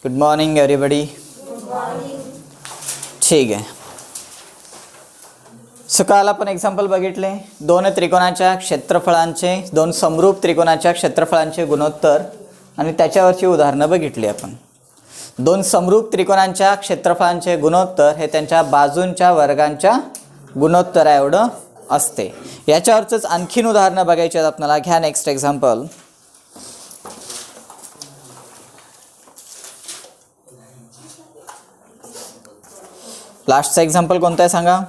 Good morning everybody. ठीक आहे. So काल आपण एक्झाम्पल बघितले दोन त्रिकोणाच्या क्षेत्रफळांचे, दोन समरूप त्रिकोणाच्या क्षेत्रफळांचे गुणोत्तर आणि त्याच्यावरची उदाहरणं बघितली आपण. दोन समरूप त्रिकोणांच्या क्षेत्रफळांचे गुणोत्तर हे त्यांच्या बाजूंच्या वर्गांच्या गुणोत्तरा एवढं असते. याच्यावरच आणखीन उदाहरणं बघायची आहेत आपल्याला. घ्या नेक्स्ट एक्झाम्पल. लास्टचा एक्झाम्पल कोणता आहे सांगा.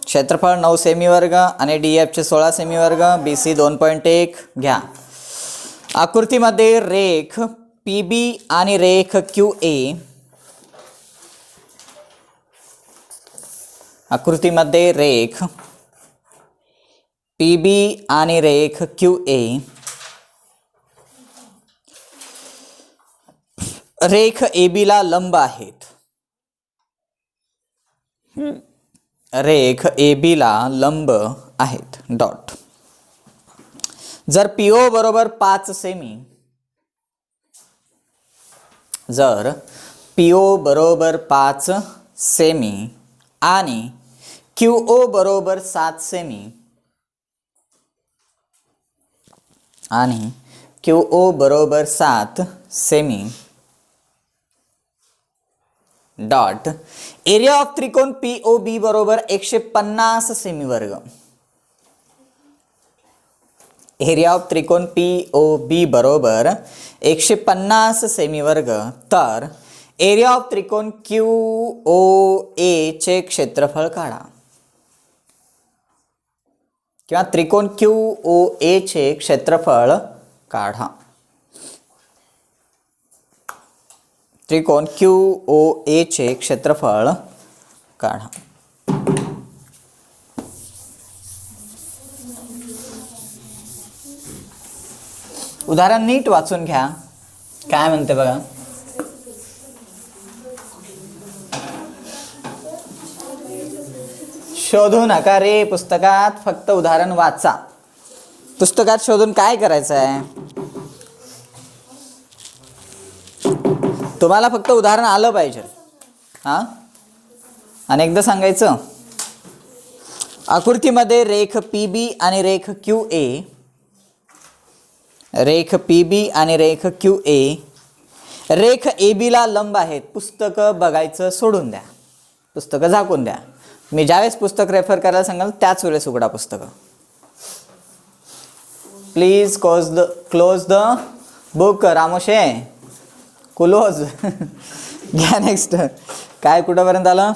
क्षेत्रफळ 9 सेमी वर्ग आणि डीएफचे 16 सेमी वर्ग, BC 2.1. घ्या. आकृतीमध्ये रेख PB आणि रेख QA, आकृतीमध्ये रेख PB आणि रेख QA रेख AB ला लंब आहेत. रेख AB ला लंब आहेत. डॉट. जर PO बरोबर 5 सेमी, जर PO बरोबर 5 सेमी आणि QO बरोबर 7 सेमी आणि QO बरोबर 7 सेमी, डॉट. एरिया ऑफ त्रिकोण POB बरोबर 150 सेमी वर्ग. एरिया ऑफ त्रिकोण POB बरोबर 150 सेमी वर्ग. तर एरिया ऑफ त्रिकोण QOA चे क्षेत्रफळ काढा, किंवा त्रिकोण QOA चे क्षेत्रफळ काढा. त्रिकोण QOA चे क्षेत्रफळ काढा. उदाहरण नीट वाचून घ्या. काय म्हणते बघा. शोधू नका रे पुस्तकात, फक्त उदाहरण वाचा. पुस्तकात शोधून काय करायचं आहे तुम्हाला, फक्त उदाहरण आलं पाहिजे. हां, आणि एकदा सांगायचं. आकृतीमध्ये रेख PB आणि रेख QA, रेख PB आणि रेख QA रेख AB ला लंब आहेत. पुस्तकं बघायचं सोडून द्या, पुस्तकं झाकून द्या. मी ज्यावेळेस पुस्तक रेफर करायला सांगाल त्याच वेळेस उघडा पुस्तकं. Please close the book. Ramoshe close. घ्या नेक्स्ट. काय कुठंपर्यंत आलं.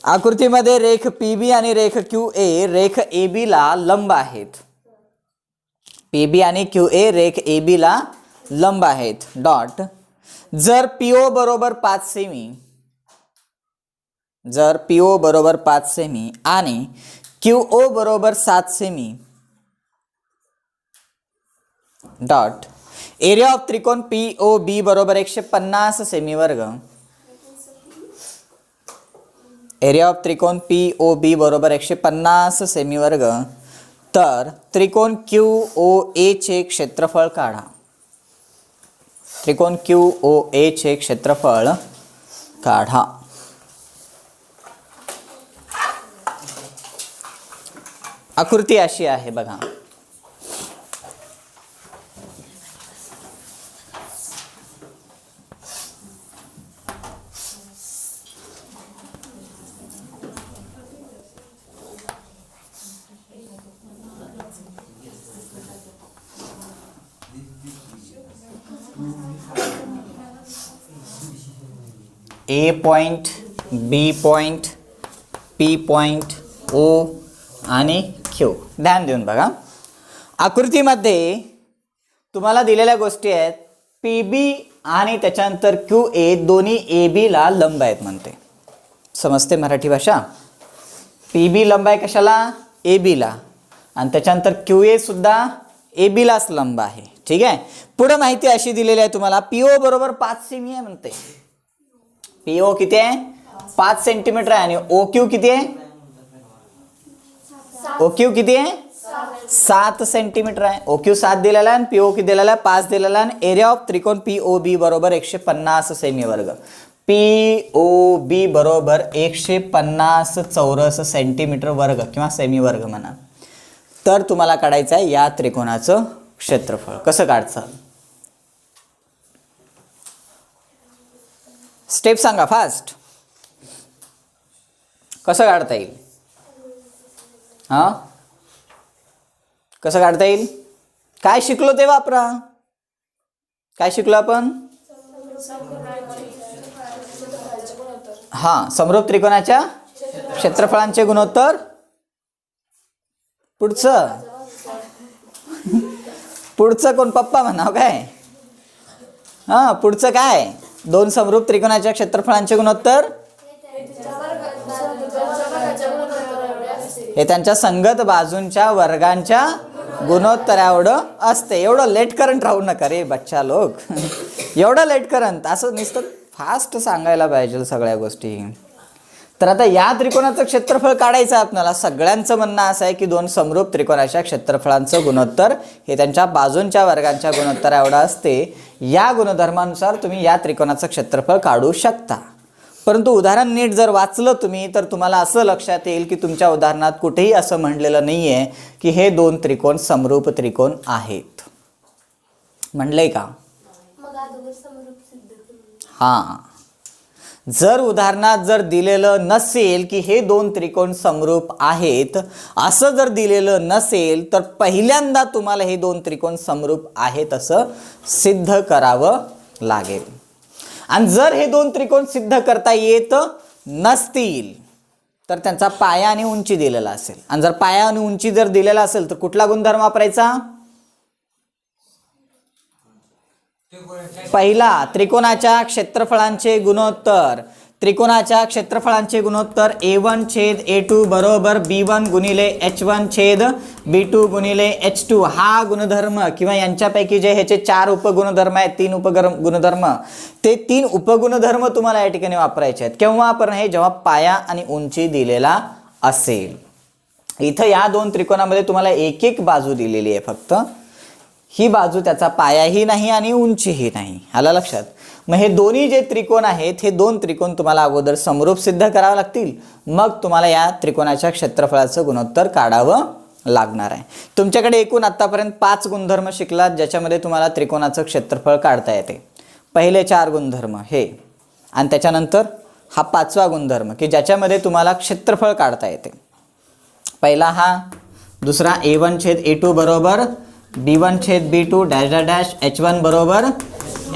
आकृतीमध्ये रेख PB आणि रेख QA रेख AB ला लंब आहेत. PB आणि QA रेख AB ला लंब आहेत. डॉट. जर PO बरोबर 5 सेमी, जर PO बरोबर 5 सेमी आणि QO बरोबर 7 सेमी, डॉट. एरिया ऑफ त्रिकोण POB बरोबर 150 सेमी वर्ग. एरिया ऑफ त्रिकोण POB बरोबर 150 सेमी वर्ग. तर त्रिकोण QOA चे क्षेत्रफळ काढा. त्रिकोण QOA चे क्षेत्रफळ काढा. आकृती अशी आहे बघा. A point, B point, P point, O आणि Q. ध्यान देऊन बघा. आकृतीमध्ये तुम्हाला दिलेल्या गोष्टी आहेत. PB आणि त्याच्यानंतर QA दोन्ही AB ला लंब आहेत म्हणते. समजते मराठी भाषा. PB लंब आहे कशाला, AB ला, आणि त्याच्यानंतर QA सुद्धा AB लाच लंब आहे. ठीक आहे. पुढे माहिती अशी दिलेली आहे तुम्हाला. PO बरोबर 5 सेमी आहे म्हणते. PO किती आहे, 5 सेंटीमीटर आहे. आणि OQ किती आहे, OQ किती आहे, 7 सेंटीमीटर आहे. OQ 7 दिलेला आहे आणि POQ दिलेला आहे 5 दिलेला आहे आणि एरिया ऑफ त्रिकोण POB बरोबर 150 सेमी वर्ग. POB बरोबर 150 चौरस सेंटीमीटर वर्ग किंवा सेमी वर्ग म्हणा. तर तुम्हाला काढायचं आहे या त्रिकोणाचं क्षेत्रफळ. कसं काढचाल? स्टेप सांगा फास्ट. कसं काढता येईल? हां, कसं काढता येईल? काय शिकलो ते वापरा. काय शिकलो आपण? हां, समरूप त्रिकोणाच्या क्षेत्रफळांचे गुणोत्तर. पुढचं पुढचं कोण? पप्पा म्हणाव काय? हां, पुढचं काय? 2 समरूप त्रिकोणाच्या क्षेत्रफळांचे गुणोत्तर हे त्यांच्या संगत बाजूंच्या वर्गांच्या गुणोत्तराएवढं असते. एवढं लेट करंट राहू नका रे बच्चा लोक. एवढं लेट करंट असं नुसतं फास्ट सांगायला पाहिजे सगळ्या गोष्टी. तर आता या त्रिकोणाचं क्षेत्रफळ काढायचं आहे आपल्याला. सगळ्यांचं म्हणणं असं आहे की 2 समरूप त्रिकोणाच्या क्षेत्रफळांचं गुणोत्तर हे त्यांच्या बाजूंच्या वर्गांच्या गुणोत्तराएवढं असते. या गुणधर्मानुसार तुम्ही या त्रिकोणाचं क्षेत्रफळ काढू शकता. परंतु उदाहरण नीट जर वाचलं तुम्ही तर तुम्हाला असं लक्षात येईल की तुमच्या उदाहरणात कुठेही असं म्हणलेलं नाही आहे की हे 2 त्रिकोण समरूप त्रिकोण आहेत. म्हणलंय का? हां, जर उदाहरणात जर दिलेलं नसेल की हे 2 त्रिकोण समरूप आहेत असं जर दिलेलं नसेल तर पहिल्यांदा तुम्हाला हे 2 त्रिकोण समरूप आहेत असं सिद्ध करावं लागेल. आणि जर हे 2 त्रिकोण सिद्ध करता येत नसतील तर त्यांचा पाया आणि उंची दिलेला असेल. आणि जर पाया आणि उंची जर दिलेला असेल तर कुठला गुणधर्म वापरायचा? पहिला, त्रिकोणाच्या क्षेत्रफळांचे गुणोत्तर. त्रिकोणाच्या क्षेत्रफळांचे गुणोत्तर A1 छेद A2 बरोबर B1 गुणिले H1 छेद B2 गुणिले H2. हा गुणधर्म किंवा यांच्यापैकी जे ह्याचे 4 उपगुणधर्म आहेत, 3 उपगुणधर्म, ते 3 उपगुणधर्म तुम्हाला या ठिकाणी वापरायचे आहेत. केव्हा आपण हे? जेव्हा पाया आणि उंची दिलेला असेल. इथं या 2 त्रिकोणामध्ये तुम्हाला एक एक बाजू दिलेली आहे. फक्त ही बाजू त्याचा पायाही नाही आणि उंचीही नाही. आलं लक्षात? मग हे दोन्ही जे त्रिकोण आहेत हे 2 त्रिकोण तुम्हाला अगोदर समरूप सिद्ध करावे लागतील. मग तुम्हाला या त्रिकोणाच्या क्षेत्रफळाचं गुणोत्तर काढावं लागणार आहे. तुमच्याकडे एकूण आतापर्यंत 5 गुणधर्म शिकलात ज्याच्यामध्ये तुम्हाला त्रिकोणाचं क्षेत्रफळ काढता येते. पहिले 4 गुणधर्म हे आणि त्याच्यानंतर हा 5वा गुणधर्म की ज्याच्यामध्ये तुम्हाला क्षेत्रफळ काढता येते. पहिला हा, दुसरा A1 छेद A2 बरोबर B1 छेद B2 dash dash dash H1 बरोबर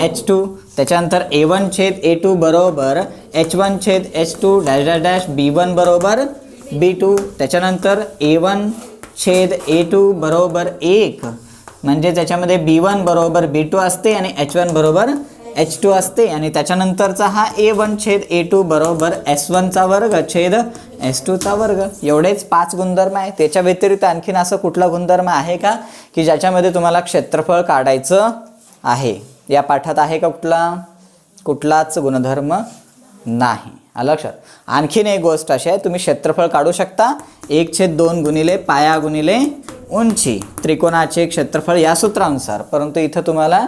H2. त्याच्यानंतर A1 छेद A2 बरोबर H1 छेद H2 dash dash dash B1 बरोबर B2. त्याच्यानंतर A1 छेद A2 बरोबर 1 म्हणजे त्याच्यामध्ये B1 बरोबर B2 असते आणि H1 बरोबर H2 असते. आणि त्याच्यानंतरचा हा A1 छेद A2 बरोबर S1 चा वर्ग छेद S2 चा वर्ग. एवढेच 5 गुणधर्म आहे. त्याच्या व्यतिरिक्त आणखीन असं कुठला गुणधर्म आहे का की ज्याच्यामध्ये तुम्हाला क्षेत्रफळ काढायचं आहे? या पाठात आहे का कुठलाच गुणधर्म नाही. आलं लक्षात? आणखीन एक गोष्ट अशी आहे, तुम्ही क्षेत्रफळ काढू शकता 1/2 गुणिले पाया गुणिले उंची त्रिकोणाचे क्षेत्रफळ या सूत्रानुसार. परंतु इथं तुम्हाला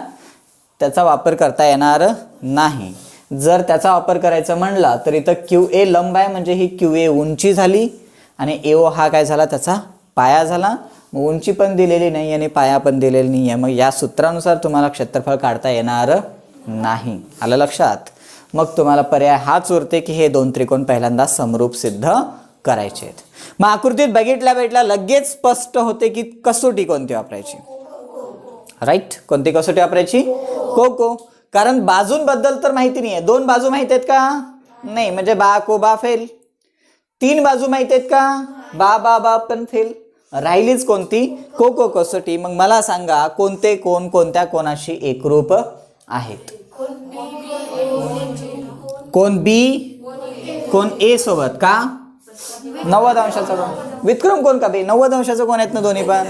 त्याचा वापर करता येणार नाही. जर त्याचा वापर करायचा म्हणला तर इथं QA लंब आहे म्हणजे ही QA उंची झाली आणि AO हा काय झाला? त्याचा पाया झाला. मग उंची पण दिलेली नाही आणि पाया पण दिलेली नाही आहे. मग या सूत्रानुसार तुम्हाला क्षेत्रफळ काढता येणार नाही. आलं लक्षात? मग तुम्हाला पर्याय हाच उरते की हे 2 त्रिकोण पहिल्यांदा समरूप सिद्ध करायचे आहेत. मग आकृतीत बघितल्या लगेच स्पष्ट होते की कसोटी कोणती वापरायची. राईट? कोणती कसोटी वापरायची? को. कारण बाजूंबद्दल तर माहिती नाही आहे. 2 बाजू माहित आहेत का? नाही. म्हणजे बा को बा फेल. 3 बाजू माहित आहेत का? बा पण फेल. राहिलीच कोणती? को कसोटी. मग मला सांगा कोणते कोण कोणत्या कोणाशी एकरूप आहेत? कोण B कोण A सोबत का? 90 अंशाचा कोण. विक्रम कोण का बे? 90 अंशाचा कोण आहेत ना दोन्ही पण.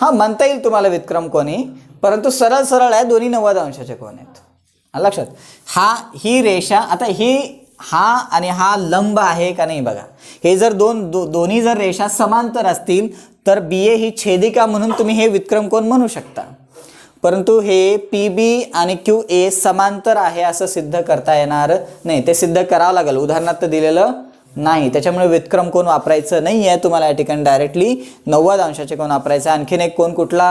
हा, म्हणता येईल तुम्हाला विक्रम कोणी, परंतु सरळ आहे दोन्ही 90 अंशाचे कोण आहेत. लक्षात? ही रेषा आता ही हा आणि हा लंब आहे का नाही बघा. हे जर दोन्ही जर रेषा समांतर असतील तर BA ही छेदिका म्हणून तुम्ही हे विक्रम कोन म्हणू शकता. परंतु हे PB आणि QA समांतर आहे असं सिद्ध करता येणार नाही. ते सिद्ध करावं लागेल. उदाहरणार्थ दिलेलं नाही, त्याच्यामुळे व्युत्क्रम कोन वापरायचं नाही आहे तुम्हाला या ठिकाणी. डायरेक्टली 90 अंशाचे कोन वापरायचं. आणखीन एक कोन कुठला,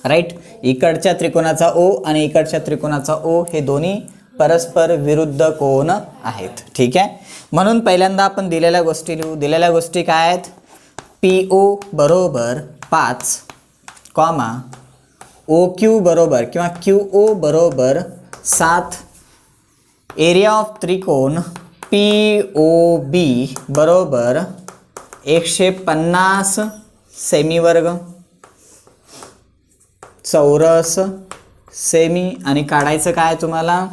राईट, इकडच्या त्रिकोणाचा O आणि इकडच्या त्रिकोणाचा O हे दोन्ही परस्पर विरुद्ध कोन आहेत. ठीक आहे. म्हणून पहिल्यांदा आपण दिलेल्या गोष्टी लिहू. दिलेल्या गोष्टी काय आहेत, PO बरोबर 5 कॉमा OQ बरोबर किंवा QO बरोबर 7, एरिया ऑफ त्रिकोण POB बरोबर 150 सेमीवर्ग चौरस सेमी. आणि काढायचं काय तुम्हाला,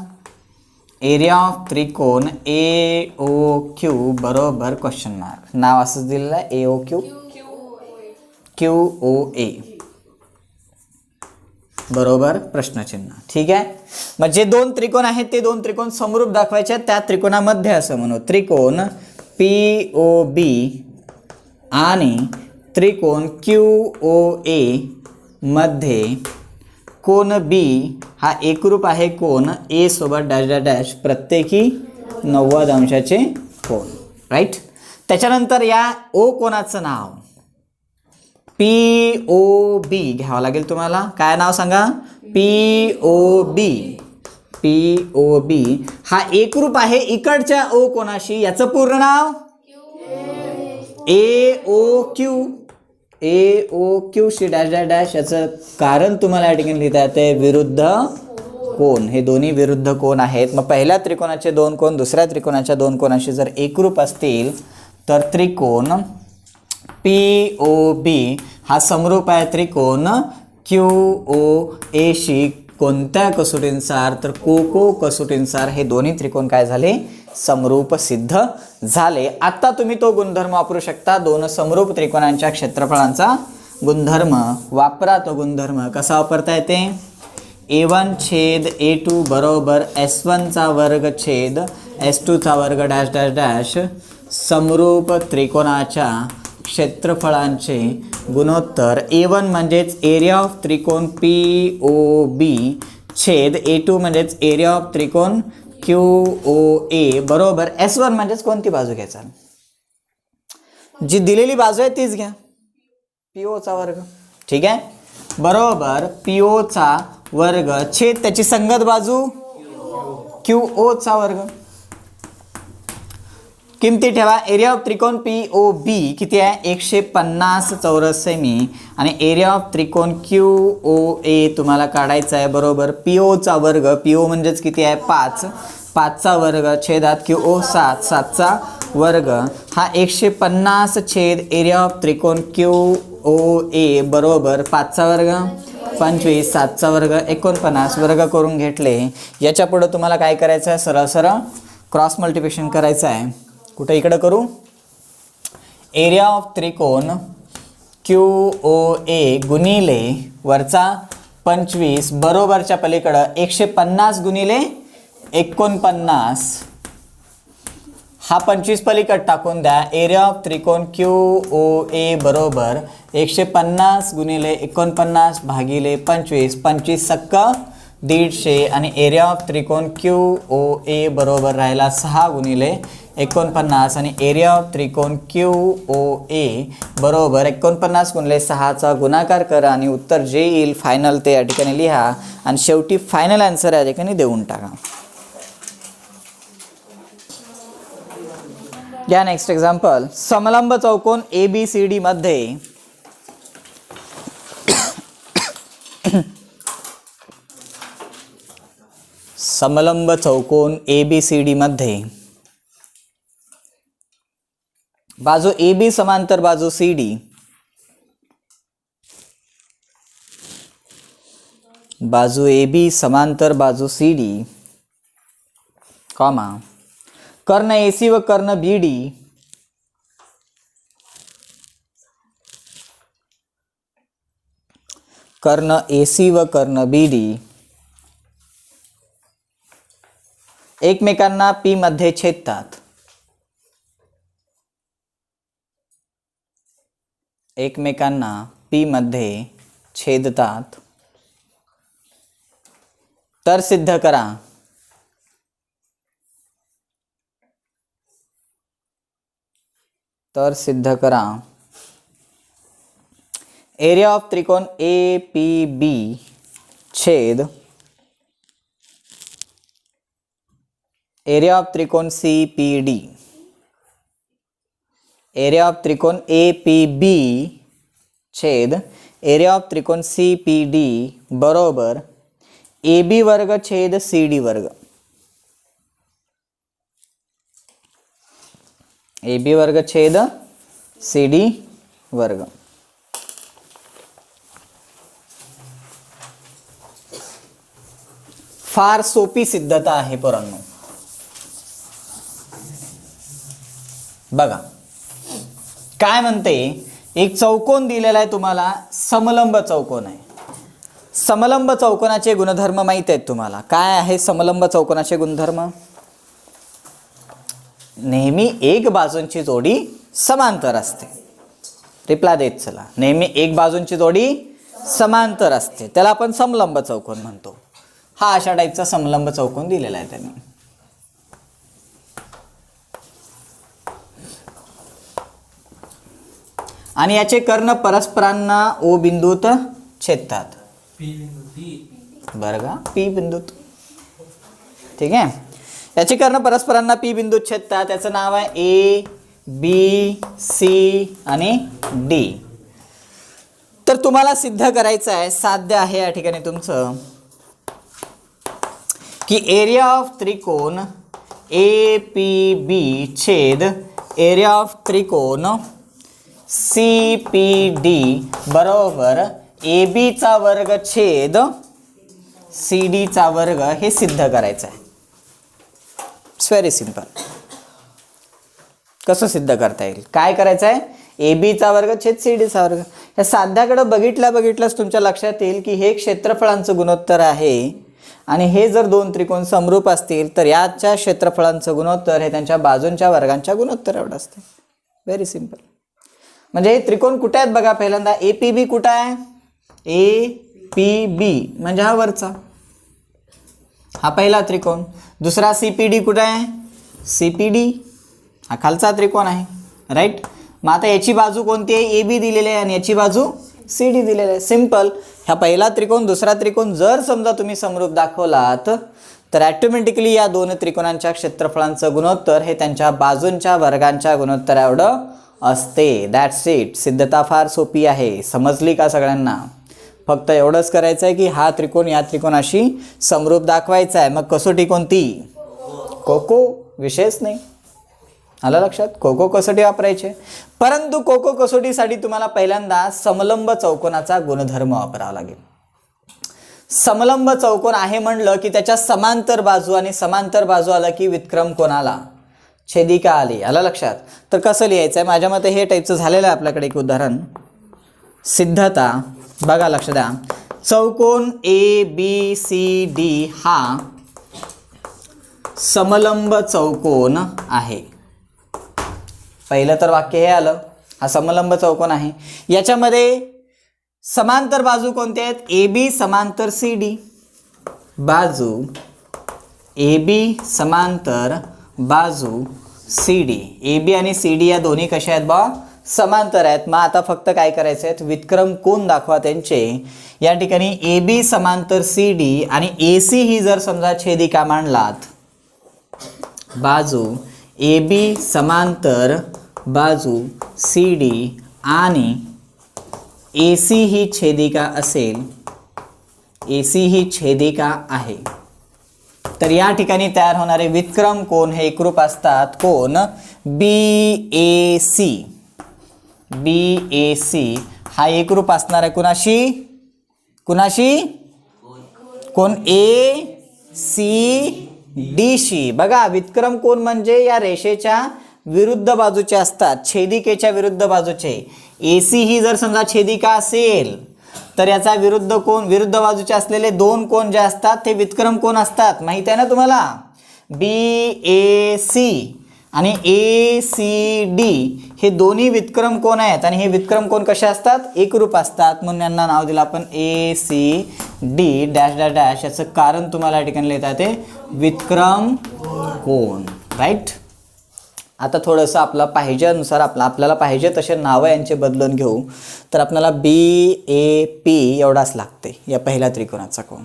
एरिया ऑफ त्रिकोण AOQ बरोबर क्वेश्चन मार्क, नाव असंच दिलेलं आहे AOQ QOA बरोबर प्रश्नचिन्ह. ठीक आहे. मग जे दोन त्रिकोण आहेत ते दोन त्रिकोण समरूप दाखवायचे. त्या त्रिकोणामध्ये असं म्हणू, त्रिकोण POB आणि त्रिकोण QOA मध्ये कोन B हा एकरूप आहे कोन A सोबत डॅश डॅश डॅश प्रत्येकी 90 अंशाचे कोन, राईट. त्याच्यानंतर या O कोणाचं नाव POB घ्यावं लागेल तुम्हाला. काय नाव सांगा, POB. POB हा एकरूप आहे इकडच्या O कोणाशी, याचं पूर्ण नाव AOQ. AOQ शी डॅश डॅश डॅश. याचं कारण तुम्हाला या ठिकाणी लिहिता येते विरुद्ध कोन. हे दोन्ही विरुद्ध कोन आहेत. मग पहिल्या त्रिकोणाचे दोन कोन दुसऱ्या त्रिकोणाच्या दोन कोणाशी जर एकरूप असतील तर त्रिकोण POB हा समरूप आहे त्रिकोण QOA शी. कोणत्या कसोटींनुसार, तर कोको कसोटींनुसार हे दोन्ही त्रिकोण काय झाले, समरूप सिद्ध झाले. आता तुम्ही तो गुणधर्म वापरू शकता. दोन समरूप त्रिकोणांच्या क्षेत्रफळांचा गुणधर्म वापरा. तो गुणधर्म कसा वापरता येते, A1 छेद A2 बरोबर S1 चा वर्ग छेद S2 चा वर्ग डॅश डॅश डॅश समरूप त्रिकोणाच्या क्षेत्रफळांचे गुणोत्तर. A1 म्हणजेच एरिया ऑफ त्रिकोण POB छेद A2 म्हणजेच एरिया ऑफ त्रिकोण QOA बरोबर S1 म्हणजेच कोणती बाजू घ्यायचा, जी दिलेली बाजू आहे तीच घ्या, PO चा वर्ग. ठीक आहे. बरोबर PO चा वर्ग छेद त्याची संगत बाजू QO चा वर्ग. किमती ठेवा. एरिया ऑफ त्रिकोण POB किती आहे, 150 चौरस सेमी. आणि एरिया ऑफ त्रिकोण QOA तुम्हाला काढायचा आहे बरोबर PO चा वर्ग. PO म्हणजेच किती आहे 5, 5 चा वर्ग छेदात QO 7, 7 चा वर्ग. हा 150 छेद एरिया ऑफ त्रिकोण QOA बरोबर 5 चा वर्ग 25, 7 चा वर्ग 49 वर्ग करून घेतले. याच्या पुढे तुम्हाला काय करायचं आहे, सरळ सरळ क्रॉस मल्टिप्लिकेशन करायचं आहे. कुठे इकडे करू, एरिया ऑफ त्रिकोण QOA गुणिले वरचा 25 बरोबरच्या पलीकडं 150 गुणिले 49. हा 25 पलीकड टाकून द्या. एरिया ऑफ त्रिकोण QOA बरोबर 150 गुणिले 49 भागिले 25, 25 सक्क 150. आणि एरिया ऑफ त्रिकोण QOA बरोबर राहिला 6 गुणिले 49. आणि एरिया ऑफ त्रिकोण QOA बरोबर 49 गुणिले 6चा गुणाकार करा आणि उत्तर जे येईल फायनल ते या ठिकाणी लिहा. आणि शेवटी फायनल आन्सर या ठिकाणी देऊन टाका. घ्या नेक्स्ट एक्झाम्पल. समलंब चौकोन ABCD मध्ये समलंब चौकोन ABCD मध्ये बाजू AB समांतर बाजू CD, बाजू AB समांतर बाजू CD, कॉमा कर्ण AC व कर्ण BD कर्ण AC व कर्ण BD एकमेकांना P मध्ये छेदतात, एकमेकांना P मध्ये छेदतात, तर सिद्ध करा. तर सिद्ध करा एरिया ऑफ त्रिकोण APB छेद एरिया ऑफ त्रिकोण CPD, एरिया ऑफ त्रिकोण APB छेद एरिया ऑफ त्रिकोण CPD बरोबर AB वर्ग छेद CD वर्ग. AB वर्ग छेद CD वर्ग. फार सोपी सिद्धता आहे पोरांनो. बघा काय म्हणते, एक चौकोन दिलेला आहे तुम्हाला, समलंब चौकोन आहे. समलंब चौकोनाचे गुणधर्म माहित आहेत तुम्हाला. काय आहे समलंब चौकोनाचे गुणधर्म? नेहमी एक बाजूंची जोडी समांतर असते. रिप्लाय देत चला. नेहमी एक बाजूंची जोडी समांतर असते, त्याला आपण समलंब चौकोन म्हणतो. हा अशा टाईपचा समलंब चौकोन दिलेला आहे त्यांनी. आणि याचे कर्ण परस्परांना O बिंदूत छेदतात. बरं का, P बिंदूत. ठीक आहे. याचे कर्ण परस्परांना P बिंदूत छेदतात. त्याचं नाव आहे A, B, C आणि D. तर तुम्हाला सिद्ध करायचं आहे, साध्य आहे या ठिकाणी तुमचं, की एरिया ऑफ त्रिकोण APB छेद एरिया ऑफ त्रिकोण CPD बरोबर AB चा वर्ग छेद CD चा वर्ग हे सिद्ध करायचं आहे. It's very simple. कसं सिद्ध करता येईल? काय करायचं आहे? AB चा वर्ग छेद CD चा वर्ग. या साध्याकडे बघितल्याच तुमच्या लक्षात येईल की हे क्षेत्रफळांचं गुणोत्तर आहे आणि हे जर दोन त्रिकोण समरूप असतील तर याच्या क्षेत्रफळांचं गुणोत्तर हे त्यांच्या बाजूंच्या वर्गांच्या गुणोत्तर एवढं असते. Very simple. म्हणजे हे त्रिकोण कुठे आहेत बघा. पहिल्यांदा APB कुठं आहे? APB म्हणजे हा वरचा, हा पहिला त्रिकोण. दुसरा CPD कुठं आहे? CPD हा खालचा त्रिकोण आहे. राईट. मग आता याची बाजू कोणती आहे? AB दिलेली आहे आणि याची बाजू CD दिलेली आहे. सिंपल. हा पहिला त्रिकोण दुसरा त्रिकोण जर समजा तुम्ही समरूप दाखवलात तर ॲटोमॅटिकली या दोन त्रिकोणांच्या क्षेत्रफळांचं गुणोत्तर हे त्यांच्या बाजूंच्या वर्गांच्या गुणोत्तर एवढं असते. That's it. सिद्धता फार सोपी आहे. समजली का सगळ्यांना? फक्त एवढंच करायचं आहे की हा त्रिकोण या त्रिकोणाशी समरूप दाखवायचा आहे. मग कसोटी कोणती? कोको. विषयच नाही. आलं लक्षात? कोको कसोटी वापरायचे. परंतु कोको कसोटीसाठी तुम्हाला पहिल्यांदा समलंब चौकोनाचा गुणधर्म वापरावा लागेल. समलंब चौकोन आहे म्हणलं की त्याच्या समांतर बाजू आणि समांतर बाजू आला की व्युत्क्रम कोण आला? छेदिका आली. आलं लक्षात? तर कसं लिहायचं आहे? माझ्या मते हे टाईपचं झालेलं आहे आपल्याकडे एक उदाहरण. सिद्धता बघा, लक्ष द्या. चौकोन ABCD हा समलंब चौकोन आहे. पहिलं तर वाक्य हे आलं, हा समलंब चौकोन आहे. याच्यामध्ये समांतर बाजू कोणत्या आहेत? AB समांतर CD. बाजू AB समांतर बाजू CD. AB आणि CD या दोन्ही कशा आहेत बा? समांतर आहेत. मग आता फक्त काय करायचं आहे? व्युत्क्रम कोण दाखवा त्यांचे. या ठिकाणी AB समांतर CD आणि AC ही जर समजा छेदिका मांडलात, बाजू AB समांतर बाजू CD आणि AC ही छेदिका असेल, AC ही छेदिका आहे, तर या ठिकाणी तयार होणारे व्युत्क्रम कोण हे एकरूप असतात. कोण? BAC. BAC हा एकरूप असणार आहे कुणाशी? कुणाशी? कोण? ACD शी. बघा, व्युत्क्रम कोण म्हणजे या रेषेच्या विरुद्ध बाजूचे असतात, छेदिकेच्या विरुद्ध बाजूचे. AC ही जर समजा छेदिका असेल तर याचा विरुद्ध कोण, विरुद्ध बाजूचे असलेले दोन कोण जे असतात ते व्युत्क्रम कोण असतात. माहिती आहे ना तुम्हाला? BAC आणि ACD हे दोन्ही व्युत्क्रम कोण आहेत आणि हे व्युत्क्रम कोण कसे असतात एकरूप असतात म्हणून यांना नाव दिलं आपण ACD डॅश डॅश डॅश. याचं कारण तुम्हाला या ठिकाणी लिहिता येते व्युत्क्रम कोण. राईट. आता थोडंसं पाहिजेनुसार आपल्याला पाहिजे तसे नावं यांचे बदलून घेऊ. तर आपल्याला BAP एवढाच लागते या पहिल्या त्रिकोणाचा कोण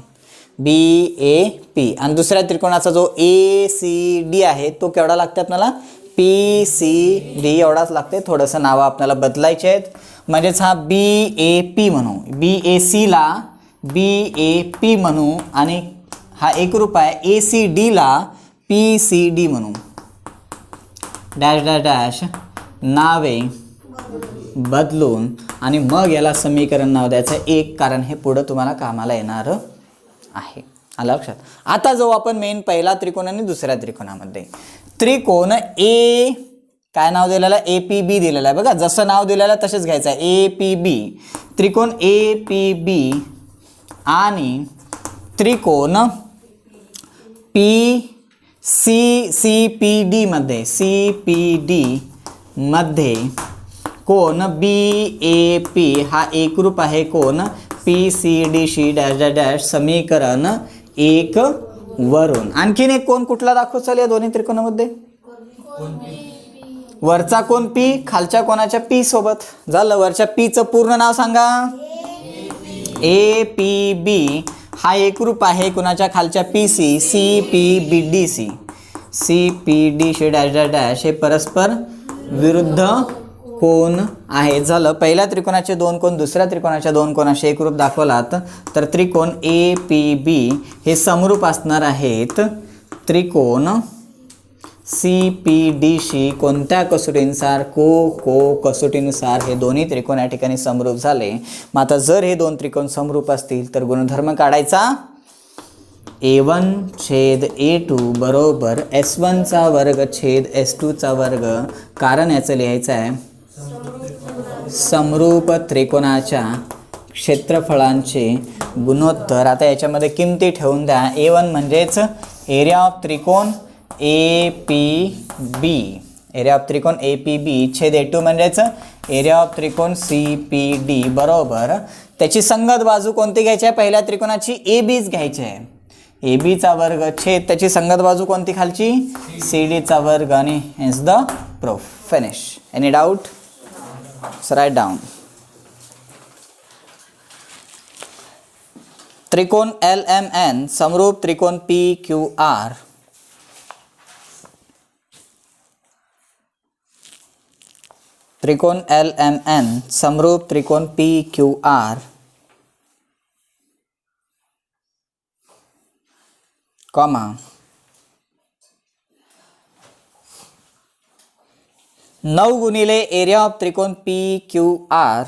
BAP आणि दुसऱ्या त्रिकोणाचा जो ACD आहे तो केवढा लागते आपल्याला PCD एवढाच लागते. थोडंसं नावं आपल्याला बदलायचे आहेत म्हणजेच हा BAP म्हणू BACला BAP म्हणू आणि हा एकरूप आहे ACDला PCD म्हणू. डॅश डॅश डॅश नावे बदलून आणि मग याला समीकरण नाव द्यायचं एक कारण हे पुढं तुम्हाला कामाला येणार आहे. आलं लक्षात. आता जाऊ आपण मेन पहिला त्रिकोण आणि दुसऱ्या त्रिकोणामध्ये. त्रिकोण ए काय नाव दिलेलं आहे APB दिलेलं आहे बघा. जसं नाव दिलेलं आहे तसेच घ्यायचं आहे APB. त्रिकोण APB आणि त्रिकोण CPD मध्ये कोण BAP हा एकरूप आहे कोण PCDशी डॅश डॅश डॅश समीकरण 1 वरून. आणखीन एक कोण कुठला दाखवचाल या दोन्ही त्रिकोणामध्ये वरचा कोण P खालच्या कोणाच्या P सोबत. झालं. वरच्या P चं पूर्ण नाव सांगा APB हा एकरूप आहे कुणाच्या खालच्या PC CPDशी डॅश डॅश डॅश हे परस्पर विरुद्ध कोण आहे. झालं. पहिल्या त्रिकोणाचे दोन कोण दुसऱ्या त्रिकोणाच्या दोन कोणाशी एकरूप दाखवलात तर त्रिकोण APB हे समरूप असणार आहेत त्रिकोण CPDशी कोणत्या कसोटीनुसार कसोटीनुसार हे दोन्ही त्रिकोण या ठिकाणी समरूप झाले. मग आता जर हे दोन त्रिकोण समरूप असतील तर गुणधर्म काढायचा A1 छेद A2 बरोबर S1 चा वर्ग छेद S2 चा वर्ग. कारण याचं लिहायचं आहे समरूप त्रिकोणाच्या क्षेत्रफळांचे गुणोत्तर. आता याच्यामध्ये किमती ठेवून द्या. A1 म्हणजेच एरिया ऑफ त्रिकोण APB छेद A2 म्हणजेच एरिया ऑफ त्रिकोण CPD बरोबर त्याची संगत बाजू कोणती घ्यायची आहे पहिल्या त्रिकोणाची ABच घ्यायची आहे. AB चा वर्ग छेद त्याची संगत बाजू कोणती खालची CD चा वर्ग आणि hence the proof. Finish. Any doubt? Right down. त्रिकोण LMN समरूप त्रिकोण PQR. त्रिकोण LMN समरूप त्रिकोण PQR कॉमा 9 गुणिले एरिया ऑफ त्रिकोण PQR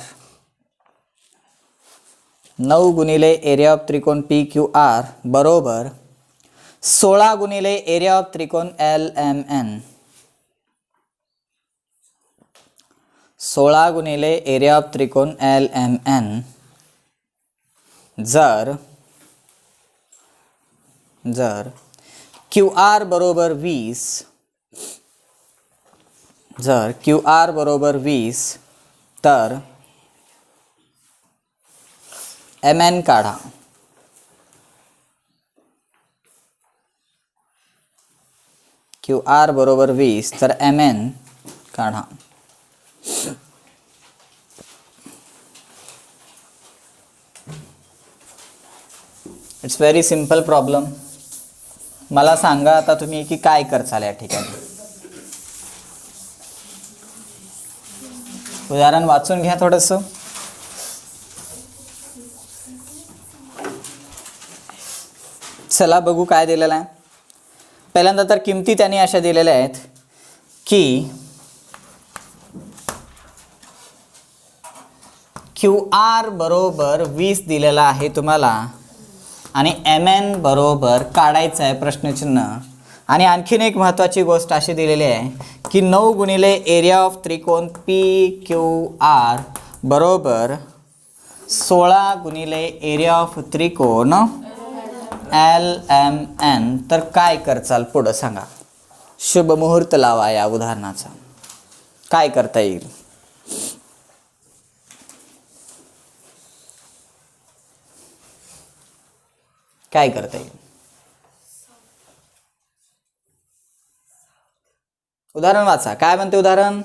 9 गुणिले एरिया ऑफ त्रिकोण PQR बरोबर 16 गुणिले एरिया ऑफ त्रिकोण LMN 16 गुणिले एरिया ऑफ त्रिकोण LMN जर QR बरोबर 20 जर QR बरोबर 20 तर MN काढा. QR बरोबर 20 तर MN काढा. It's very simple problem. मला सांगा आता तुम्ही की काय करचाल या ठिकाणी. उदाहरण वाचून घ्या थोडंसं. चला बघू काय दिलेलं आहे. पहिल्यांदा तर किमती त्यांनी अशा दिलेल्या आहेत की QR बरोबर 20 दिलेला आहे तुम्हाला आणि MN बरोबर काढायचं आहे प्रश्नचिन्ह. आणि आणखीन एक महत्त्वाची गोष्ट अशी दिलेली आहे की 9 गुणिले एरिया ऑफ त्रिकोण PQR बरोबर 16 गुणिले एरिया ऑफ त्रिकोण LMN, तर काय करचाल पुढं सांगा. शुभ मुहूर्त लावा या उदाहरणाचा. काय करता येईल? काय करता येईल? उदाहरण वाचा. काय म्हणते उदाहरण?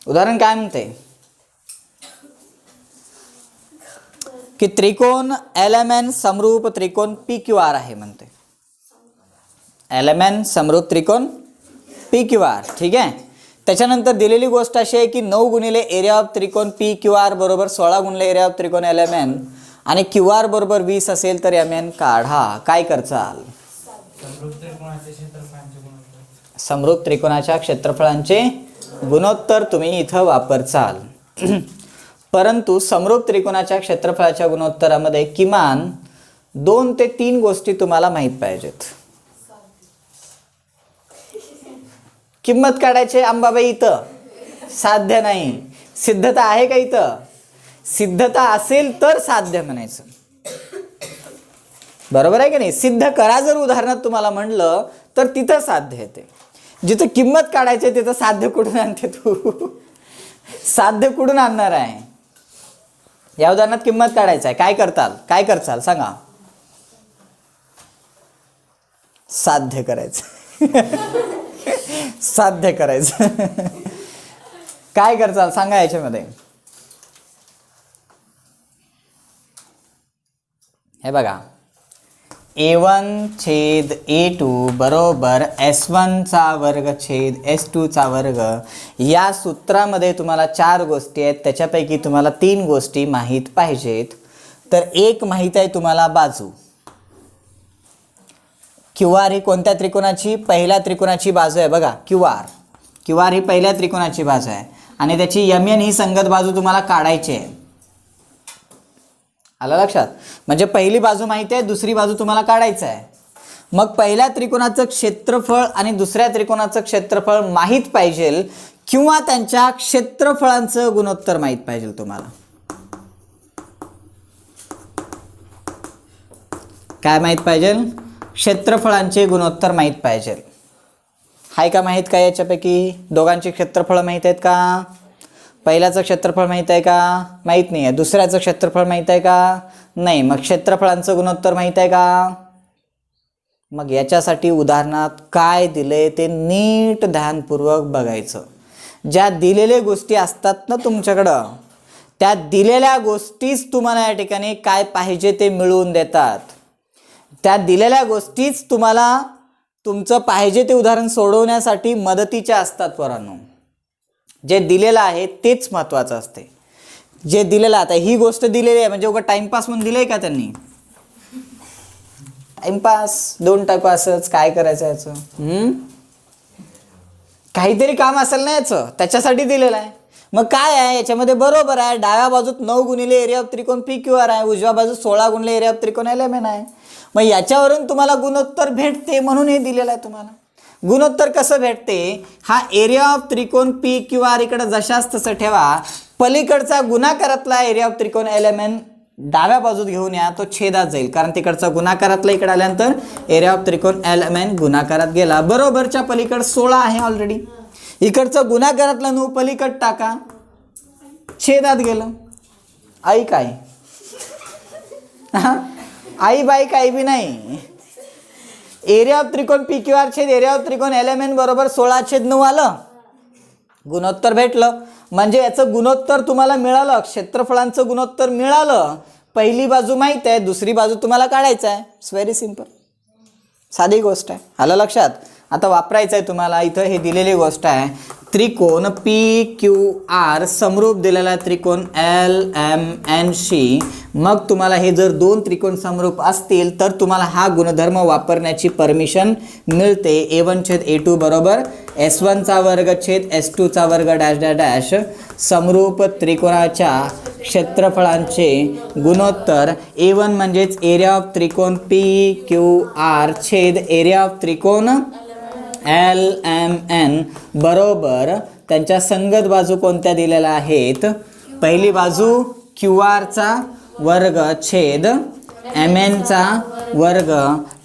उदाहरण काय म्हणते की त्रिकोण LMN समरूप त्रिकोण PQR आहे म्हणते. LMN समरूप त्रिकोण PQR. ठीक आहे. त्याच्यानंतर दिलेली गोष्ट अशी आहे की 9 गुणिले एरिया ऑफ त्रिकोण PQR बरोबर 16 गुणिले एरिया ऑफ त्रिकोण LMN आणि QR बरोबर 20 असेल तर MN काढा. काय करचाल? समरूप त्रिकोणाच्या क्षेत्रफळांचे गुणोत्तर तुम्ही इथं वापरचाल. परंतु समरूप त्रिकोणाच्या क्षेत्रफळाच्या गुणोत्तरामध्ये किमान 2 ते 3 गोष्टी तुम्हाला माहीत पाहिजेत. किंमत काढायची अंबाबाई इथं साध्य नाही. सिद्धता आहे का इथं? सिद्धता असेल तर साध्य म्हणायचं. बरोबर आहे की नाही? सिद्ध करा जर उदाहरणात तुम्हाला म्हणलं तर तिथं साध्य येते. जिथं किंमत काढायची तिथं साध्य कुठून आणते तू? साध्य कुठून आणणार आहे? या उदाहरणात किंमत काढायचं आहे. काय करताल? काय करचाल सांगा? साध्य करायचं. साध्य करायचं. काय करचाल सांगा याच्यामध्ये? हे बघा, A1 छेद A2 बरोबर S1 चा वर्ग छेद S2 चा वर्ग. या सूत्रामध्ये तुम्हाला 4 गोष्टी आहेत. त्याच्यापैकी तुम्हाला 3 गोष्टी माहीत पाहिजेत. तर एक माहीत आहे तुम्हाला बाजू. QR ही कोणत्या त्रिकोणाची? पहिल्या त्रिकोणाची बाजू आहे बघा. QR ही पहिल्या त्रिकोणाची बाजू आहे आणि त्याची MN ही संगत बाजू तुम्हाला काढायची आहे. आलं लक्षात? म्हणजे पहिली बाजू माहिती आहे, दुसरी बाजू तुम्हाला काढायचं आहे. मग पहिल्या त्रिकोणाचं क्षेत्रफळ आणि दुसऱ्या त्रिकोणाचं क्षेत्रफळ माहीत पाहिजे किंवा त्यांच्या क्षेत्रफळांचं गुणोत्तर माहीत पाहिजे तुम्हाला. काय माहीत पाहिजे? क्षेत्रफळांचे गुणोत्तर माहीत पाहिजे. आहे का माहीत? काय याच्यापैकी दोघांचे क्षेत्रफळ माहीत आहेत का? पहिल्याचं क्षेत्रफळ माहीत आहे का? माहीत नाही आहे. दुसऱ्याचं क्षेत्रफळ माहीत आहे का? नाही. मग क्षेत्रफळांचं गुणोत्तर माहीत आहे का? मग याच्यासाठी उदाहरणात काय दिले ते नीट ध्यानपूर्वक बघायचं. ज्या दिलेल्या गोष्टी असतात ना तुमच्याकडं, त्या दिलेल्या गोष्टीच तुम्हाला या ठिकाणी काय पाहिजे ते मिळवून देतात. त्या दिलेल्या गोष्टीच तुम्हाला तुमचं पाहिजे ते उदाहरण सोडवण्यासाठी मदतीच्या असतात पोरांनो. जे दिलेलं आहे तेच महत्त्वाचं असते. जे दिलेलं, आता ही गोष्ट दिलेली आहे म्हणजे उगा टाइमपास म्हणून दिलंय का त्यांनी? टाइमपास, 2 टाइमपासच. काय करायचं याचं? काहीतरी काम असेल ना याचं, त्याच्यासाठी दिलेलं आहे. मग काय आहे याच्यामध्ये? बरोबर आहे, डाव्या बाजूत 9 गुणिले एरिया ऑफ त्रिकोण PQR आहे, उजव्या बाजूत 16 गुणिले एरिया ऑफ त्रिकोण LMN आहे. मग याच्यावरून तुम्हाला गुणोत्तर भेटते म्हणून हे दिलेलं आहे तुम्हाला. गुणोत्तर कसं भेटते? हा एरिया ऑफ त्रिकोण PQR इकडे जशाच तसं ठेवा. पलीकडचा गुणाकारातला एरिया ऑफ त्रिकोण LMN डाव्या बाजूत घेऊन या, तो छेदात जाईल. कारण तिकडचा गुणाकारातला इकडे आल्यानंतर एरिया ऑफ त्रिकोण LMN गुणाकारात गेला. बरोबरच्या पलीकड 16 आहे ऑलरेडी. इकडचं गुणाकारातला 9 पलीकड टाका, छेदात गेलं. आई काय? आई बाई काही बी नाही. एरिया ऑफ त्रिकोण PQR छेद एरिया ऑफ त्रिकोण LMN बरोबर 16/9 आलं. गुणोत्तर भेटलं. म्हणजे याचं गुणोत्तर तुम्हाला मिळालं, क्षेत्रफळांचं गुणोत्तर मिळालं. पहिली बाजू माहीत आहे, दुसरी बाजू तुम्हाला काढायचं आहे. इट्स व्हेरी सिम्पल, साधी गोष्ट आहे. आलं लक्षात? आता वापरायचं आहे तुम्हाला. इथं हे दिलेली गोष्ट आहे. त्रिकोण PQR समरूप दिलेला त्रिकोण LMNशी. मग तुम्हाला हे जर 2 त्रिकोण समरूप असतील तर तुम्हाला हा गुणधर्म वापरण्याची परमिशन मिळते. A1 छेद A2 बरोबर S1 चा वर्ग छेद S2 चा वर्ग डॅश डॅश डॅश. समरूप त्रिकोणाच्या क्षेत्रफळांचे गुणोत्तर A1 म्हणजेच एरिया ऑफ त्रिकोण PQR छेद एरिया ऑफ त्रिकोण LMN बरोबर त्यांच्या संगत बाजू कोणत्या दिलेल्या आहेत? पहिली बाजू QR चा वर्ग छेद mn चा वर्ग.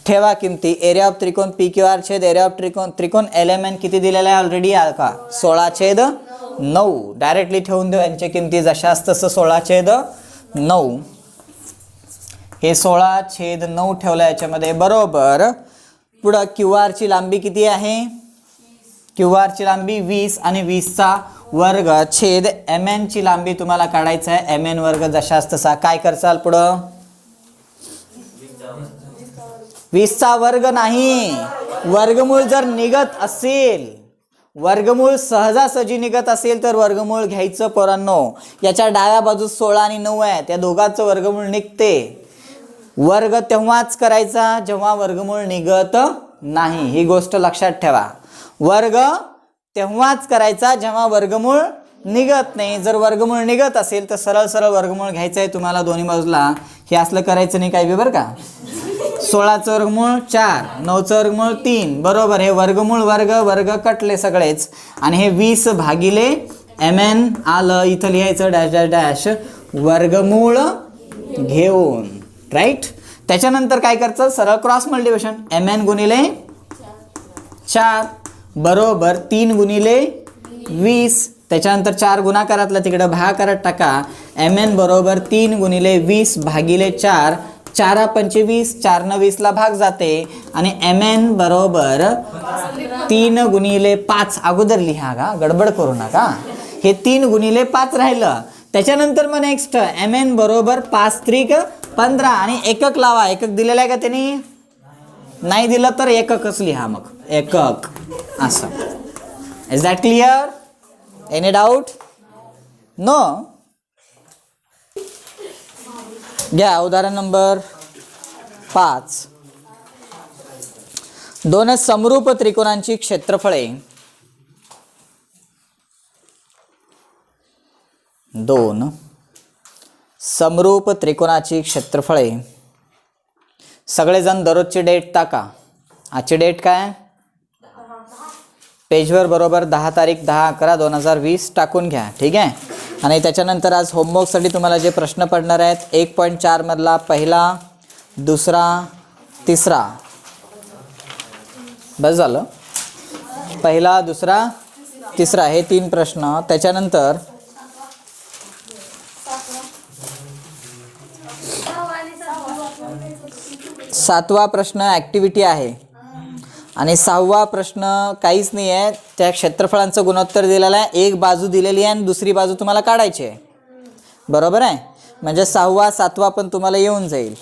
ठेवा किमती. एरिया ऑफ त्रिकोण PQR छेद एरिया ऑफ त्रिकोण LMN किती दिलेला आहे ऑलरेडी का 16/9. डायरेक्टली ठेवून देऊ यांच्या किमती जशाच तसं 16/9. हे 16/9 ठेवलं याच्यामध्ये बरोबर. पुढं QR ची लांबी किती आहे? QR ची लांबी 20 आणि 20चा वर्ग छेद MN ची लांबी तुम्हाला काढायचं आहे. MN वर्ग जशाच तसा. काय करचाल पुढं? 20चा वर्ग नाही, वर्गमूळ जर निघत असेल, वर्गमूळ सहजासहजी निघत असेल तर वर्गमूळ घ्यायचं पोरांनो. याच्या डाव्या बाजूस 16 आणि 9 आहे, त्या दोघांचं वर्गमूळ निघते. वर्ग तेव्हाच करायचा जेव्हा वर्गमूळ निघत नाही, ही गोष्ट लक्षात ठेवा. वर्ग तेव्हाच करायचा जेव्हा वर्गमूळ निघत नाही. जर वर्गमूळ निघत असेल तर सरळ सरळ वर्गमूळ घ्यायचं आहे तुम्हाला दोन्ही बाजूला. हे असलं करायचं नाही काही बरं का. 16चं वर्गमूळ 4, 9चं वर्गमूळ 3 बरोबर. हे वर्गमूळ वर्ग वर्ग कटले सगळेच. आणि हे 20 भागिले MN आलं. इथं लिहायचं डॅश डॅश डॅश वर्गमूळ घेऊन. राईट. त्याच्यानंतर काय करायचं? सरळ क्रॉस मल्टिप्लिकेशन. MN गुणिले 4 बरोबर 3 गुणिले 20. त्याच्यानंतर 4 गुणाकारातला तिकडे भागाकारात टाका. MN बरोबर 3 गुणिले 20 भागिले 4. 4 25, 4 न 20 ला भाग जाते. आणि MN बरोबर 3 गुणिले 5 अगोदर लिहा का, गडबड करू नका. हे 3 गुणिले 5 राहिलं. त्याच्यानंतर मग नेक्स्ट MN बरोबर 5 त्रिक 15 आणि एकक लावा. एकक दिलेलं आहे का त्यांनी? नाही दिलं तर एककच लिहा मग. एकक असं. Is that clear? Any doubt? No. घ्या उदाहरण नंबर 5. दोन समरूप त्रिकोणांची क्षेत्रफळे दोन समरूप त्रिकोणाची क्षेत्रफळे. सगळेजण दररोजची डेट टाका. आजची डेट काय? पेजवर बरोबर 10 तारीख 10/11/2020 टाकून घ्या. ठीक आहे. आणि त्याच्यानंतर आज होमवर्कसाठी तुम्हाला जे प्रश्न पडणार आहेत 1.4 मधला पहिला, दुसरा, तिसरा. बस झालं. पहिला, दुसरा, तिसरा हे 3 प्रश्न. त्याच्यानंतर 7वा प्रश्न ॲक्टिव्हिटी आहे. आणि 6वा प्रश्न काहीच नाही आहे. त्या क्षेत्रफळांचं गुणोत्तर दिलेलं आहे. एक बाजू दिलेली आहे आणि दुसरी बाजू तुम्हाला काढायची आहे. बरोबर आहे. म्हणजे 6वा 7वा पण तुम्हाला येऊन जाईल.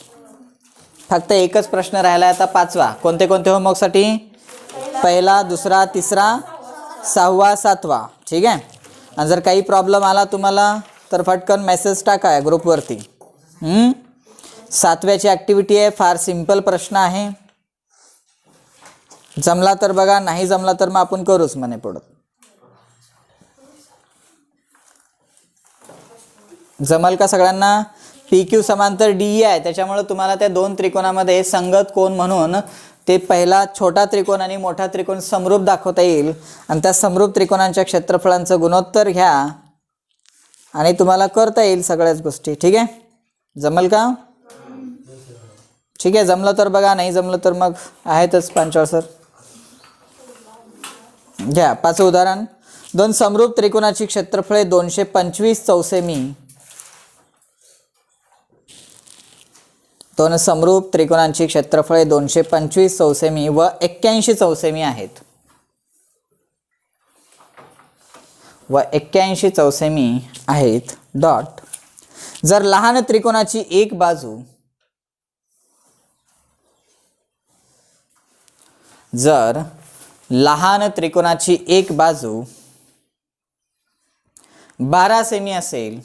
फक्त एकच प्रश्न राहिला आहे आता 5वा. कोणते कोणते होमवर्कसाठी? पहिला, दुसरा, तिसरा, 6वा 7वा. ठीक आहे. आणि जर काही प्रॉब्लेम आला तुम्हाला तर फटकन मेसेज टाका ग्रुपवरती. 7व्याची ॲक्टिव्हिटी आहे. फार सिंपल प्रश्न आहे. जमला तर बघा, नाही जमला तर मग आपण करूच म्हणे पुढं. जमल का सगळ्यांना? PQ समांतर DE आहे, त्याच्यामुळे तुम्हाला त्या 2 त्रिकोणामध्ये संगत कोण म्हणून ते पहिला छोटा त्रिकोण आणि मोठा त्रिकोण समरूप दाखवता येईल. आणि त्या समरूप त्रिकोणांच्या क्षेत्रफळांचं गुणोत्तर घ्या आणि तुम्हाला करता येईल सगळ्याच गोष्टी. ठीक आहे. जमल का? ठीक आहे. जमलं तर बघा, नाही जमलं तर मग आहेतच पांचाळ सर. घ्या 5चं उदाहरण. 2 समरूप त्रिकोणाची क्षेत्रफळे 225 चौसेमी. 2 समरूप त्रिकोणांची क्षेत्रफळे 225 चौसेमी व 81 चौसेमी आहेत. व 81 चौसेमी आहेत. डॉट. जर लहान त्रिकोणाची एक बाजू जर लहान त्रिकोणाची एक बाजू 12 सेमी असेल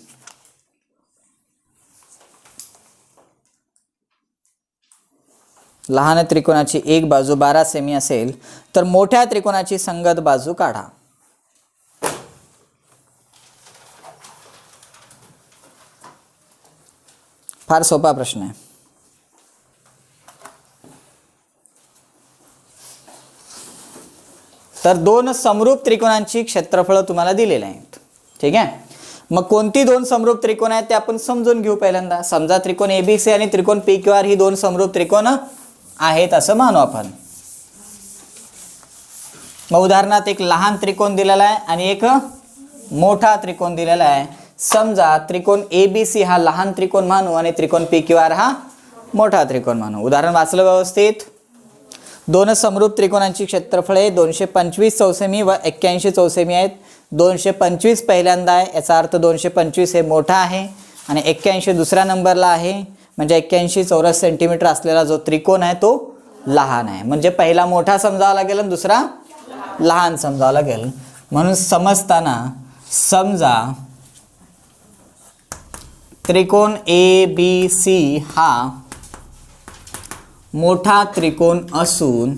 लहान त्रिकोणाची एक बाजू 12 सेमी असेल तर मोठ्या त्रिकोणाची संगत बाजू काढा. फार सोपा प्रश्न आहे. तर 2 समरूप त्रिकोणांची क्षेत्रफळ तुम्हाला दिलेले आहेत. ठीक आहे. मग कोणती दोन समरूप त्रिकोण आहेत ते आपण समजून घेऊ पहिल्यांदा. समजा त्रिकोण एबीसी आणि त्रिकोण पीक्यूआर ही दोन समरूप त्रिकोण आहेत असं मानू आपण. मग उदाहरणार्थ एक लहान त्रिकोण दिलेला आहे आणि एक मोठा त्रिकोण दिलेला आहे. समजा त्रिकोण एबीसी हा लहान त्रिकोण मानू आणि त्रिकोण पीक्यूआर हा मोठा त्रिकोण मानू. उदाहरण वाचलं व्यवस्थित. दोन समरूप त्रिकोणांची क्षेत्रफळे 225 चौसेमी व 81 चौसेमी आहेत. 225 पहिल्यांदा आहे, याचा अर्थ 225 हे मोठा आहे आणि 81 दुसऱ्या नंबरला आहे. म्हणजे 81 चौरस सेंटीमीटर असलेला जो त्रिकोण आहे तो लहान आहे. म्हणजे पहिला मोठा समजावा लागेल आणि दुसरा लहान समजावा लागेल. म्हणून समजताना समजा त्रिकोण एबीसी हा मोठा त्रिकोण असून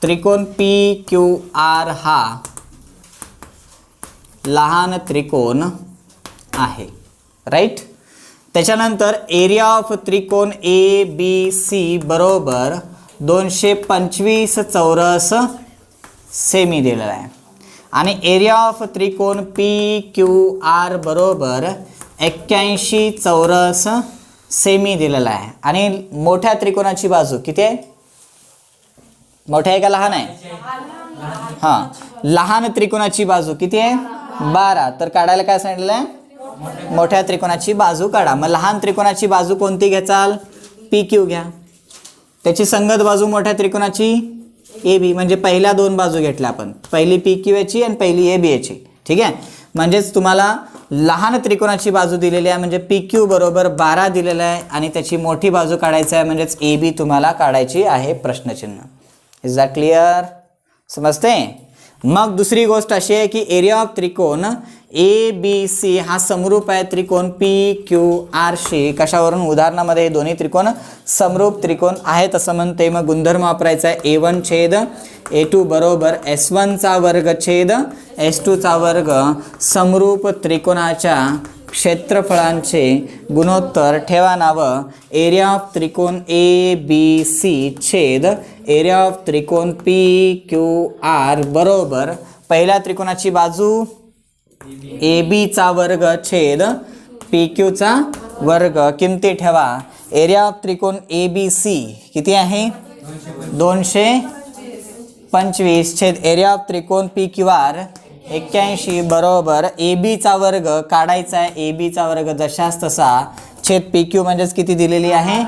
त्रिकोण पीक्यूआर हा लहान त्रिकोण आहे. राईट. त्याच्यानंतर एरिया ऑफ त्रिकोण एबीसी बरोबर 225 चौरस सेमी दिलेला आहे आणि एरिया ऑफ त्रिकोण पीक्यूआर बरोबर 81 चौरस सेमी दिलेला आहे. आणि मोठ्या त्रिकोणाची बाजू किती आहे? मोठ्या आहे का लहान आहे? हां, लहान त्रिकोणाची बाजू किती आहे? 12. तर काढायला काय सांगितलेलं आहे? मोठ्या त्रिकोणाची बाजू काढा. मग लहान त्रिकोणाची बाजू कोणती घ्याल? पीक्यू घ्या. त्याची संगत बाजू मोठ्या त्रिकोणाची ए बी. म्हणजे पहिल्या दोन बाजू घेतल्या आपण, पहिली पीक्यू याची आणि पहिली ए बी याची. ठीक आहे. म्हणजेच तुम्हाला लहान त्रिकोणाची बाजू दिलेली आहे म्हणजे पीक्यू बरोबर 12 दिलेलं आहे आणि त्याची मोठी बाजू काढायची आहे म्हणजेच ए बी तुम्हाला काढायची आहे प्रश्नचिन्ह. Is that clear? समजते? मग दुसरी गोष्ट अशी आहे की एरिया ऑफ त्रिकोण ए बी सी हा समरूप आहे त्रिकोण पी क्यू आर शी. कशावरून? उदाहरणामध्ये हे दोन्ही त्रिकोण समरूप त्रिकोण आहेत असं म्हणते. मग गुणधर्म वापरायचा आहे A1 छेद A2 बरोबर S1 चा वर्ग छेद S2 चा वर्ग समरूप त्रिकोणाच्या क्षेत्रफळांचे गुणोत्तर ठेवा नावं. एरिया ऑफ त्रिकोण ए बी सी छेद एरिया ऑफ त्रिकोण पी क्यू आर बरोबर पहिल्या त्रिकोणाची बाजू ए बी चा वर्ग छेद पी क्यू चा वर्ग. किमती ठेवा. एरिया ऑफ त्रिकोण ए बी सी किती आहे? 225 छेद एरिया ऑफ त्रिकोण पी क्यू आर 81 बरोबर ए बी चा वर्ग काढायचा आहे. ए बी चा वर्ग जशाच तसा छेद पी क्यू म्हणजेच किती दिलेली आहे?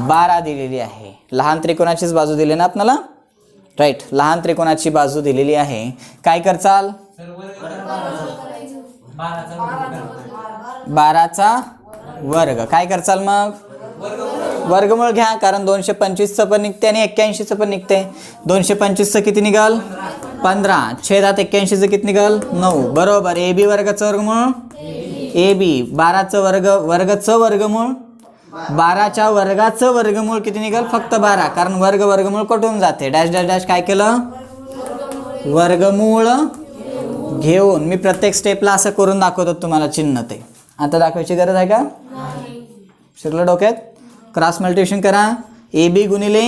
12 दिलेली आहे. लहान त्रिकोणाचीच बाजू दिली ना आपल्याला. राईट. लहान त्रिकोणाची बाजू दिलेली आहे. काय करचाल? 12चा वर्ग. काय करचाल मग? वर्गमूळ घ्या. कारण 225चं पण निघते आणि 81चं पण निघते. 225चं किती निघाल? 15 छेदात 81चं किती निघाल? 9 बरोबर. ए बी वर्गाचं वर्गमूळ ए बी. 12चं वर्ग वर्गाचं वर्गमूळ 12च्या वर्गाचं वर्गमूळ किती निघाल? फक्त 12. कारण वर्ग वर्गमूळ कटून जाते. डॅश डॅश डॅश काय केलं? वर्गमूळ घेऊन. मी प्रत्येक स्टेपला असं करून दाखवतो तुम्हाला चिन्ह. ते आता दाखवायची गरज आहे का? शिकलं डोक्यात? क्रॉस मल्टिप्लिकेशन करा. ए बी गुणिले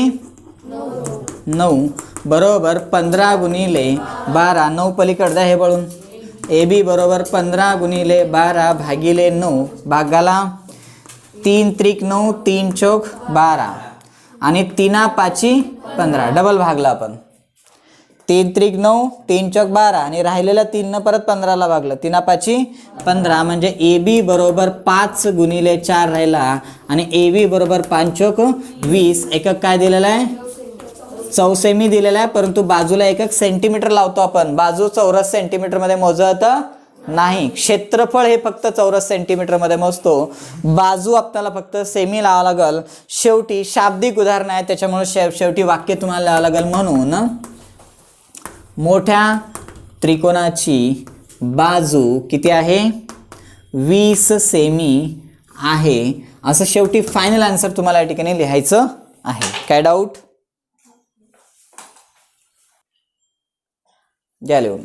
9 बरोबर 15 गुणिले 12. 9 पलीकडे द्या हे बळून. ए बी बरोबर 15 गुणिले 12 भागिले 9. भागाला 3 त्रिक 9 3 चौक 12 आणि 3 5 15. डबल भागला आपण. 3 त्रिक 9 3 चौक 12 आणि राहिलेल्या 3 परत 15ला भागलं. 3 5 15 म्हणजे ए बी बरोबर 5 गुणिले 4 राहिला आणि ए बी बरोबर 5 चौक 20. एकक काय दिलेला आहे? चौसेमी दिलेला आहे. परंतु बाजूला एकक सेंटीमीटर लावतो आपण. बाजू चौरस सेंटीमीटरमध्ये मोजत नाही. क्षेत्रफळ हे फक्त चौरस सेंटीमीटरमध्ये मोजतो. बाजू आपल्याला फक्त सेमी लावावं लागल. शेवटी शाब्दिक उदाहरण आहे त्याच्यामुळे शेवटी वाक्य तुम्हाला लावावं लागेल. म्हणून मोठ्या त्रिकोणाची बाजू किती आहे? 20 सेमी आहे असं शेवटी फायनल आन्सर तुम्हाला या ठिकाणी लिहायचं आहे. काय डाऊट? घ्या लिहून.